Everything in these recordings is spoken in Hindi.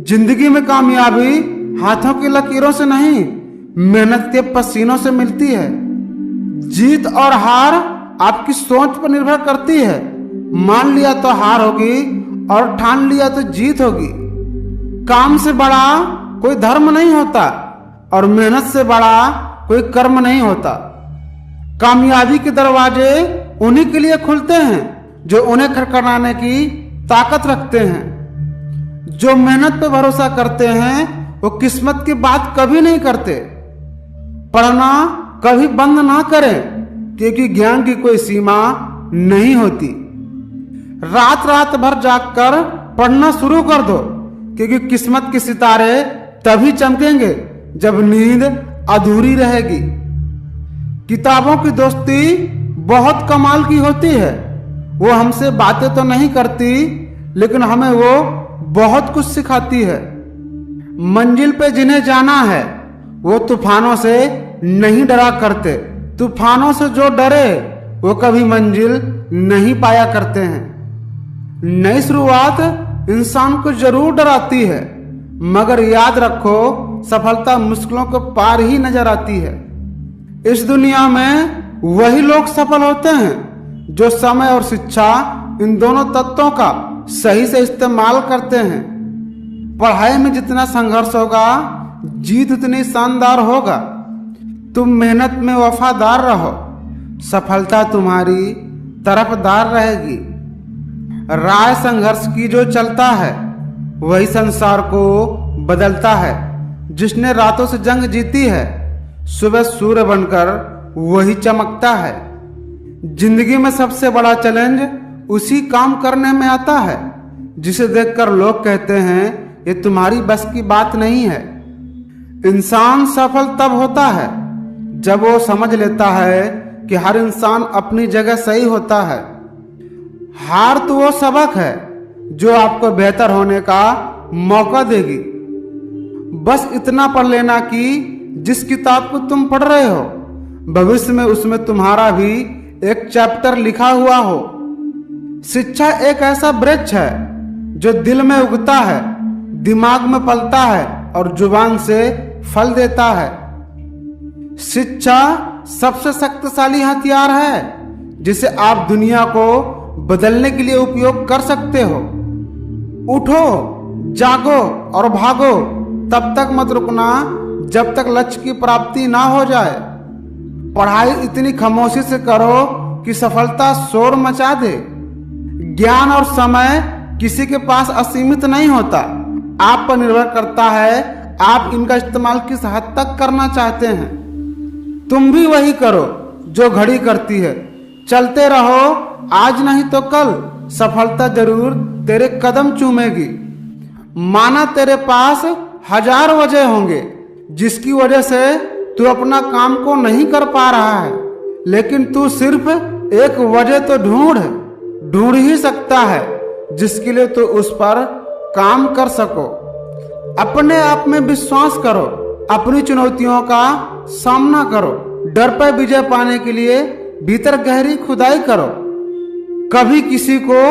जिंदगी में कामयाबी हाथों की लकीरों से नहीं, मेहनत के पसीनों से मिलती है। जीत और हार आपकी सोच पर निर्भर करती है। मान लिया तो हार होगी और ठान लिया तो जीत होगी। काम से बड़ा कोई धर्म नहीं होता और मेहनत से बड़ा कोई कर्म नहीं होता। कामयाबी के दरवाजे उन्हीं के लिए खुलते हैं जो उन्हें खटखटाने की ताकत रखते हैं। जो मेहनत पे भरोसा करते हैं वो किस्मत की बात कभी नहीं करते। पढ़ना कभी बंद ना करें, क्योंकि ज्ञान की कोई सीमा नहीं होती। रात रात भर जागकर पढ़ना शुरू कर दो, क्योंकि किस्मत के सितारे तभी चमकेंगे जब नींद अधूरी रहेगी। किताबों की दोस्ती बहुत कमाल की होती है। वो हमसे बातें तो नहीं करती, लेकिन हमें वो बहुत कुछ सिखाती है। मंजिल पे जिन्हें जाना है वो तूफानों से नहीं डरा करते। तूफानों से जो डरे वो कभी मंजिल नहीं पाया करते हैं। नई शुरुआत इंसान को जरूर डराती है, मगर याद रखो सफलता मुश्किलों को पार ही नजर आती है। इस दुनिया में वही लोग सफल होते हैं जो समय और शिक्षा, इन दोनों तत्वों का सही से इस्तेमाल करते हैं। पढ़ाई में जितना संघर्ष होगा, जीत उतनी शानदार होगा। तुम मेहनत में वफादार रहो, सफलता तुम्हारी तरफदार रहेगी। राह संघर्ष की जो चलता है वही संसार को बदलता है। जिसने रातों से जंग जीती है, सुबह सूर्य बनकर वही चमकता है। जिंदगी में सबसे बड़ा चैलेंज उसी काम करने में आता है जिसे देखकर लोग कहते हैं ये तुम्हारी बस की बात नहीं है। इंसान सफल तब होता है जब वो समझ लेता है कि हर इंसान अपनी जगह सही होता है। हार तो वो सबक है जो आपको बेहतर होने का मौका देगी। बस इतना पढ़ लेना कि जिस किताब को तुम पढ़ रहे हो भविष्य में उसमें तुम्हारा भी एक चैप्टर लिखा हुआ हो। शिक्षा एक ऐसा वृक्ष है जो दिल में उगता है, दिमाग में पलता है और जुबान से फल देता है। शिक्षा सबसे शक्तिशाली हथियार है जिसे आप दुनिया को बदलने के लिए उपयोग कर सकते हो। उठो, जागो और भागो, तब तक मत रुकना जब तक लक्ष्य की प्राप्ति ना हो जाए। पढ़ाई इतनी खामोशी से करो कि सफलता शोर मचा दे। ज्ञान और समय किसी के पास असीमित नहीं होता। आप पर निर्भर करता है आप इनका इस्तेमाल किस हद तक करना चाहते हैं। तुम भी वही करो जो घड़ी करती है। चलते रहो, आज नहीं तो कल सफलता जरूर तेरे कदम चूमेगी। माना तेरे पास 1000 वजह होंगे जिसकी वजह से तू अपना काम को नहीं कर पा रहा है, लेकिन तू सिर्फ एक वजह तो ढूंढ ही सकता है जिसके लिए तू उस पर काम कर सको। अपने आप में विश्वास करो, अपनी चुनौतियों का सामना करो। डर पर विजय पाने के लिए भीतर गहरी खुदाई करो। कभी किसी को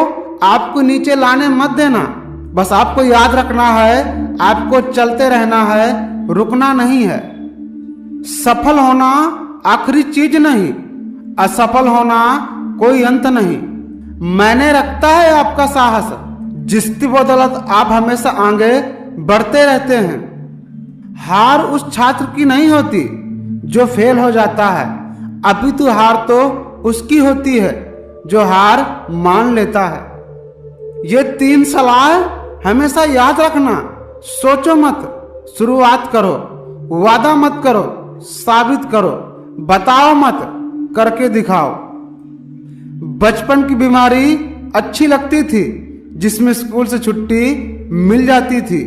आपको नीचे लाने मत देना। बस आपको याद रखना है आपको चलते रहना है, रुकना नहीं है। सफल होना आखिरी चीज नहीं, असफल होना कोई अंत नहीं। मैंने रखता है आपका साहस, जिसकी बदौलत आप हमेशा आगे बढ़ते रहते हैं। हार उस छात्र की नहीं होती जो फेल हो जाता है, अपितु हार तो उसकी होती है जो हार मान लेता है। ये 3 सलाह हमेशा याद रखना। सोचो मत, शुरुआत करो। वादा मत करो, साबित करो। बताओ मत, करके दिखाओ। बचपन की बीमारी अच्छी लगती थी जिसमें स्कूल से छुट्टी मिल जाती थी।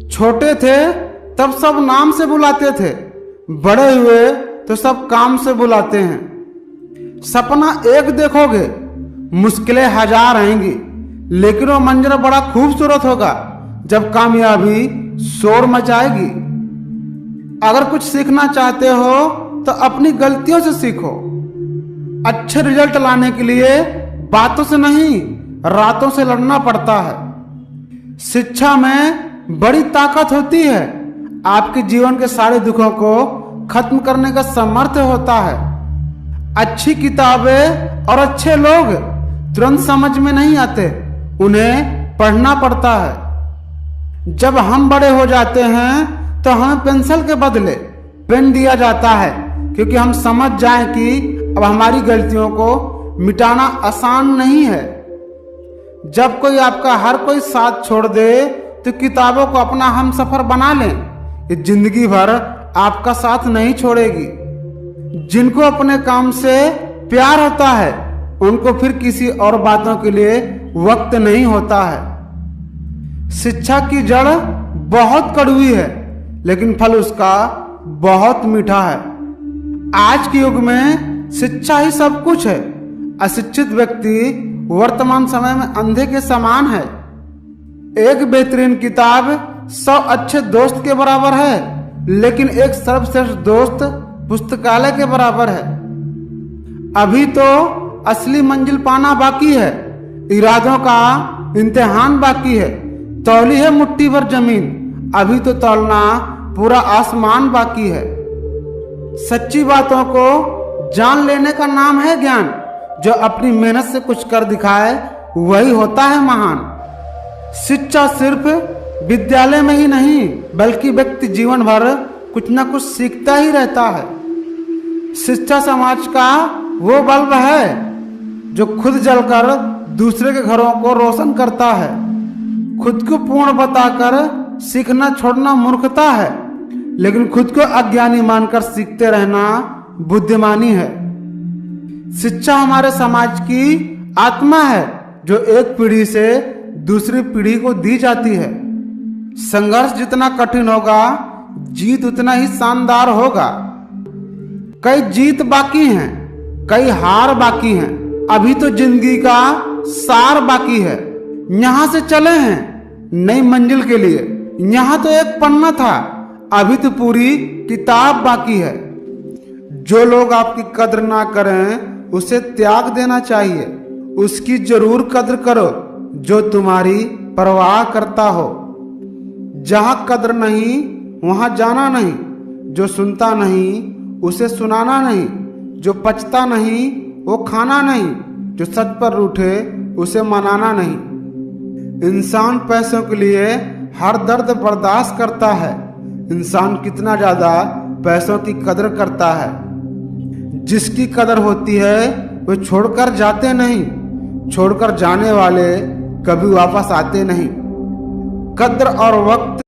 छोटे थे तब सब नाम से बुलाते थे, बड़े हुए तो सब काम से बुलाते हैं। सपना एक देखोगे, मुश्किलें 1000 आएंगी, लेकिन वो मंजर बड़ा खूबसूरत होगा जब कामयाबी शोर मचाएगी। अगर कुछ सीखना चाहते हो तो अपनी गलतियों से सीखो। अच्छे रिजल्ट लाने के लिए बातों से नहीं, रातों से लड़ना पड़ता है। शिक्षा में बड़ी ताकत होती है। आपके जीवन के सारे दुखों को खत्म करने का सामर्थ्य होता है। अच्छी किताबें और अच्छे लोग तुरंत समझ में नहीं आते, उन्हें पढ़ना पड़ता है। जब हम बड़े हो जाते हैं तो हमें पेंसिल के बदले पेन दिया जाता है, क्योंकि हम समझ जाएं कि अब हमारी गलतियों को मिटाना आसान नहीं है। जब कोई आपका हर कोई साथ छोड़ दे तो किताबों को अपना हमसफर बना लें। ये जिंदगी भर आपका साथ नहीं छोड़ेगी। जिनको अपने काम से प्यार होता है उनको फिर किसी और बातों के लिए वक्त नहीं होता है। शिक्षा की जड़ बहुत कड़वी है, लेकिन फल उसका बहुत मीठा है। आज के युग में शिक्षा ही सब कुछ है। अशिक्षित व्यक्ति वर्तमान समय में अंधे के समान है। एक बेहतरीन किताब 100 अच्छे दोस्त के बराबर है, लेकिन एक सर्वश्रेष्ठ दोस्त पुस्तकालय के बराबर है। अभी तो असली मंजिल पाना बाकी है, इरादों का इम्तिहान बाकी है। तौली है मुट्ठी भर जमीन, अभी तो तौलना पूरा आसमान बाकी है। सच्ची बातों को जान लेने का नाम है ज्ञान। जो अपनी मेहनत से कुछ कर दिखाए वही होता है महान। शिक्षा सिर्फ विद्यालय में ही नहीं, बल्कि व्यक्ति जीवन भर कुछ ना कुछ सीखता ही रहता है। शिक्षा समाज का वो बल्ब है जो खुद जलकर दूसरे के घरों को रोशन करता है। खुद को पूर्ण बताकर सीखना छोड़ना मूर्खता है, लेकिन खुद को अज्ञानी मानकर सीखते रहना बुद्धिमानी है। शिक्षा हमारे समाज की आत्मा है, जो एक पीढ़ी से दूसरी पीढ़ी को दी जाती है। संघर्ष जितना कठिन होगा, जीत उतना ही शानदार होगा। कई जीत बाकी हैं, कई हार बाकी हैं, अभी तो जिंदगी का सार बाकी है। यहाँ से चले हैं नई मंजिल के लिए। यहाँ तो एक पन्ना था, अभी तो पूरी किताब बाकी है। जो लोग आपकी कद्र ना करें उसे त्याग देना चाहिए। उसकी जरूर कद्र करो जो तुम्हारी परवाह करता हो। जहां कद्र नहीं वहां जाना नहीं। जो सुनता नहीं उसे सुनाना नहीं। जो पचता नहीं वो खाना नहीं। जो सच पर रूठे उसे मनाना नहीं। इंसान पैसों के लिए हर दर्द बर्दाश्त करता है। इंसान कितना ज्यादा पैसों की कदर करता है। जिसकी कदर होती है वो छोड़कर जाते नहीं, छोड़कर जाने वाले कभी वापस आते नहीं। कद्र और वक्त